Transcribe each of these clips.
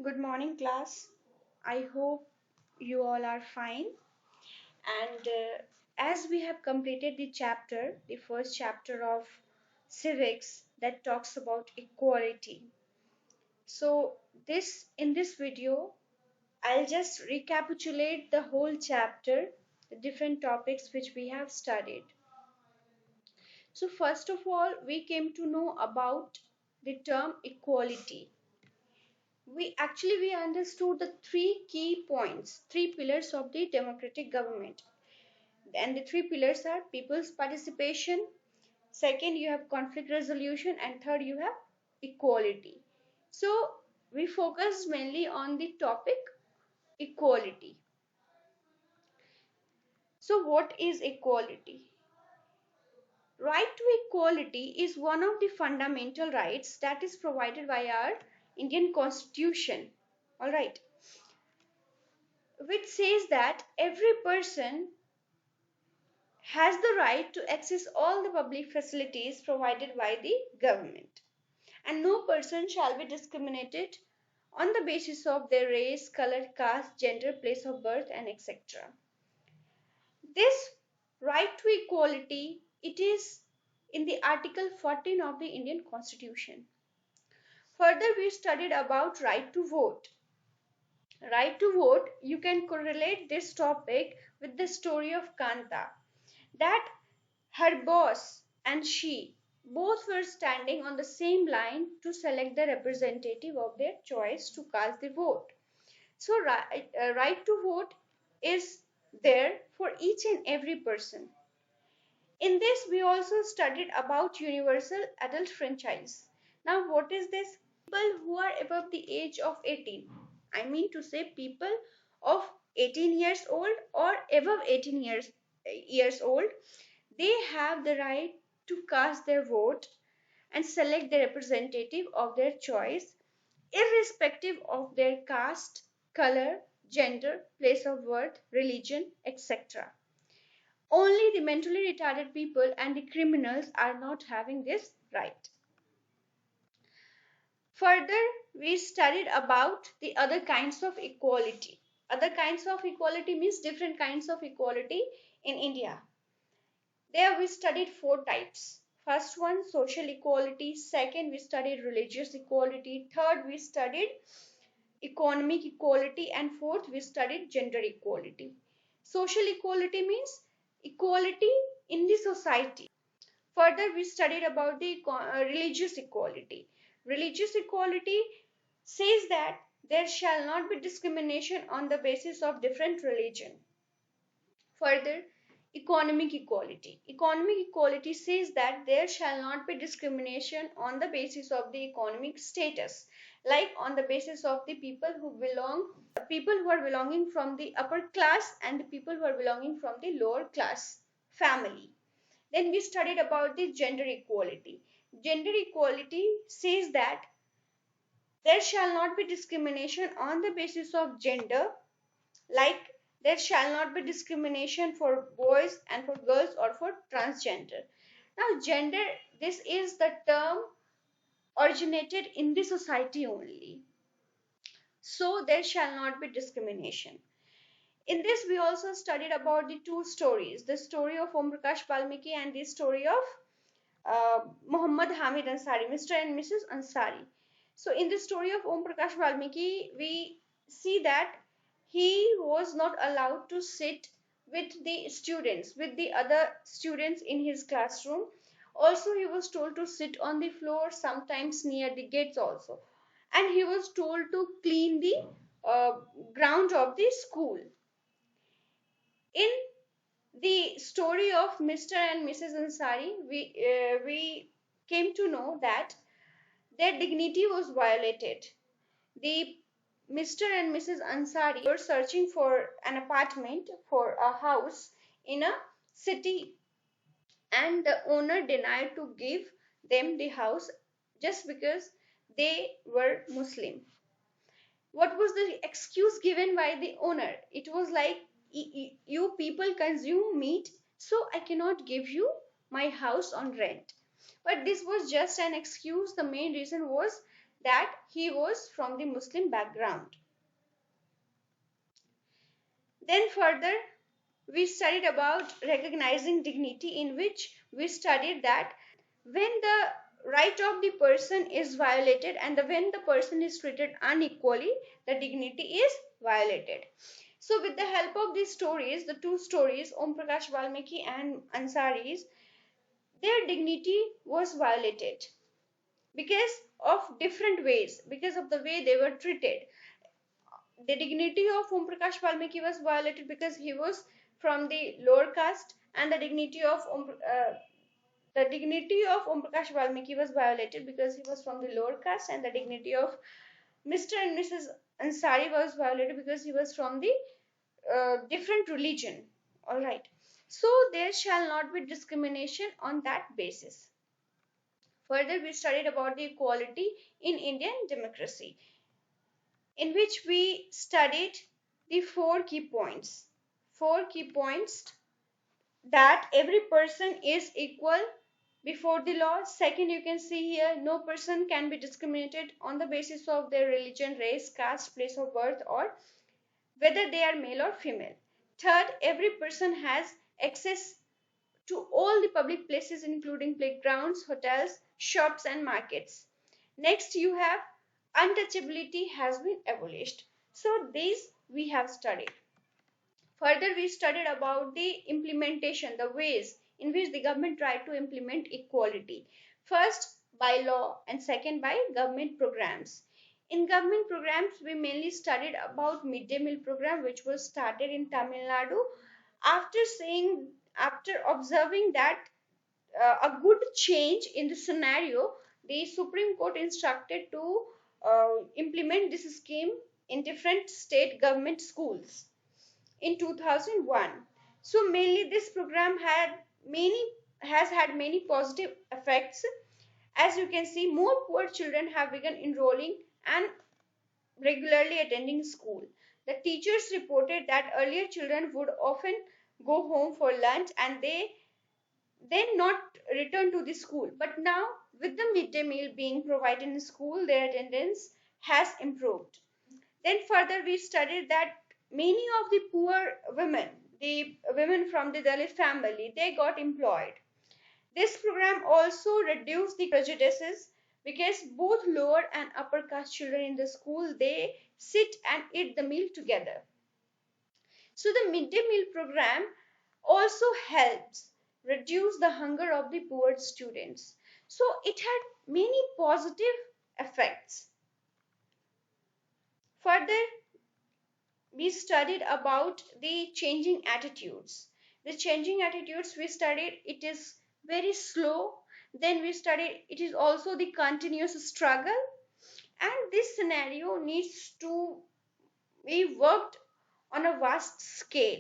Good morning, class. I hope you all are fine. And as we have completed the first chapter of civics that talks about equality. So, in this video, I'll just recapitulate the whole chapter, the different topics which we have studied. So, first of all, we came to know about the term equality. We understood the three key points, three pillars of the democratic government. And the three pillars are people's participation, second you have conflict resolution, and third you have equality. So we focus mainly on the topic equality. So what is equality? Right to equality is one of the fundamental rights that is provided by our Indian constitution. All right, which says that every person has the right to access all the public facilities provided by the government, and no person shall be discriminated on the basis of their race, color, caste, gender, place of birth, and etc. This right to equality, it is in the Article 14 of the Indian Constitution. Further, we studied about right to vote. Right to vote, you can correlate this topic with the story of Kanta, that her boss and she both were standing on the same line to select the representative of their choice to cast the vote. So, right to vote is there for each and every person. In this, we also studied about universal adult franchise. Now, what is this? People who are above the age of 18. I mean to say, people of 18 years old or above 18 years old, they have the right to cast their vote and select the representative of their choice, irrespective of their caste, color, gender, place of birth, religion, etc. Only the mentally retarded people and the criminals are not having this right. Further, we studied about the other kinds of equality. Other kinds of equality means different kinds of equality in India. There we studied four types. First one, social equality. Second, we studied religious equality. Third, we studied economic equality. And fourth, we studied gender equality. Social equality means equality in the society. Further, we studied about the religious equality. Religious equality says that there shall not be discrimination on the basis of different religion. Further, economic equality. Economic equality says that there shall not be discrimination on the basis of the economic status, like on the basis of the people who are belonging from the upper class and the people who are belonging from the lower class family. Then we studied about the gender equality. Gender equality says that there shall not be discrimination on the basis of gender, like there shall not be discrimination for boys and for girls or for transgender. Now, gender, this is the term originated in the society only. So, there shall not be discrimination. In this, we also studied about the two stories, the story of Om Prakash Valmiki and the story of Muhammad Hamid Ansari, Mr. and Mrs. Ansari. So, in the story of Om Prakash Valmiki, we see that he was not allowed to sit with the other students in his classroom. Also, he was told to sit on the floor, sometimes near the gates also. And he was told to clean the uh, ground of the school. In the story of Mr. and Mrs. Ansari, we came to know that their dignity was violated. The Mr. and Mrs. Ansari were searching for an apartment, for a house in a city, and the owner denied to give them the house just because they were Muslim. What was the excuse given by the owner? It was like, you people consume meat, so I cannot give you my house on rent. But this was just an excuse. The main reason was that he was from the Muslim background. Then further, we studied about recognizing dignity, in which we studied that when the right of the person is violated and when the person is treated unequally, the dignity is violated. So with the help of these stories, the two stories, Om Prakash Valmiki and Ansari's, their dignity was violated because of different ways, because of the way they were treated. The dignity of Om Prakash Valmiki was violated because he was from the lower caste, and the dignity of Om Prakash Valmiki was violated because he was from the lower caste, and the dignity of Mr. and Mrs. Ansari was violated because he was from the different religion. All right. So there shall not be discrimination on that basis. Further, we studied about the equality in Indian democracy, in which we studied the four key points. Four key points: that every person is equal before the law. Second, you can see here, no person can be discriminated on the basis of their religion, race, caste, place of birth, or whether they are male or female. Third, every person has access to all the public places, including playgrounds, hotels, shops, and markets. Next, you have untouchability has been abolished. So, these we have studied. Further, we studied about the implementation, the ways in which the government tried to implement equality. First, by law, and second, by government programs. In government programs, we mainly studied about midday meal program, which was started in Tamil Nadu. After observing that a good change in the scenario, the Supreme Court instructed to implement this scheme in different state government schools in 2001. So mainly this program many has had many positive effects. As you can see, more poor children have begun enrolling and regularly attending school. The teachers reported that earlier children would often go home for lunch and they then not return to the school. But now, with the midday meal being provided in school, their attendance has improved. Then further, we studied that many of the poor women, the women from the Dalit family, they got employed. This program also reduced the prejudices because both lower and upper caste children in the school, they sit and eat the meal together. So the midday meal program also helps reduce the hunger of the poor students. So it had many positive effects. Further, we studied about the changing attitudes. The changing attitudes we studied, it is very slow. Then we studied it is also the continuous struggle, and this scenario needs to be worked on a vast scale.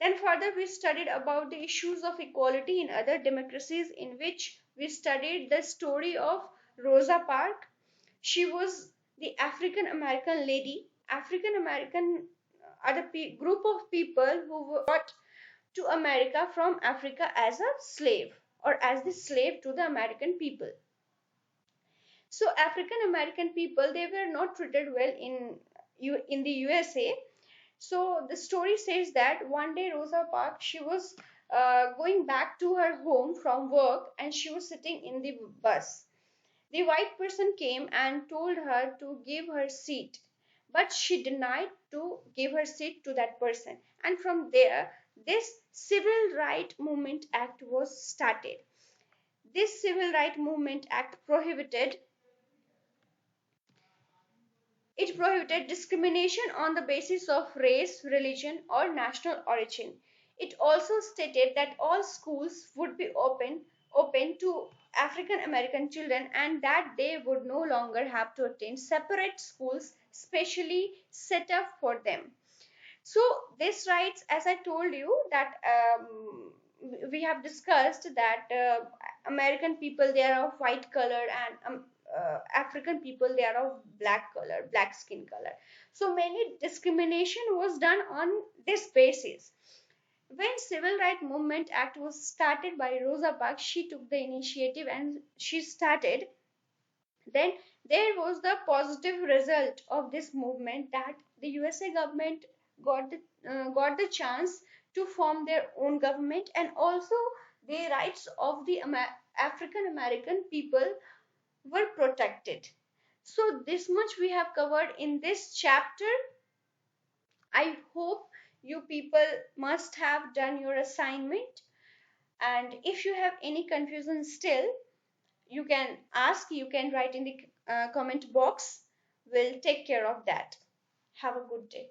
Then further we studied about the issues of equality in other democracies, in which we studied the story of Rosa Parks. She was the African American lady. African American are the group of people who were brought to America from Africa as a slave, or as the slave to the American people. So African American people, they were not treated well in the USA. So the story says that one day Rosa Parks, she was going back to her home from work, and she was sitting in the bus. The white person came and told her to give her seat, but she denied to give her seat to that person. And from there, this Civil Right Movement Act was started. This Civil Right Movement Act prohibited discrimination on the basis of race, religion, or national origin. It also stated that all schools would be open to African American children, and that they would no longer have to attend separate schools specially set up for them. So this rights, as I told you, that we have discussed that American people, they are of white color, and African people, they are of black color, black skin color. So many discrimination was done on this basis. When Civil Rights Movement Act was started by Rosa Parks, she took the initiative and she started. Then There was the positive result of this movement that the USA government got the chance to form their own government, and also the rights of the African American people were protected. So this much we have covered in this chapter. I hope you people must have done your assignment, and if you have any confusion still, you can ask, you can write in the comment box. We'll take care of that. Have a good day.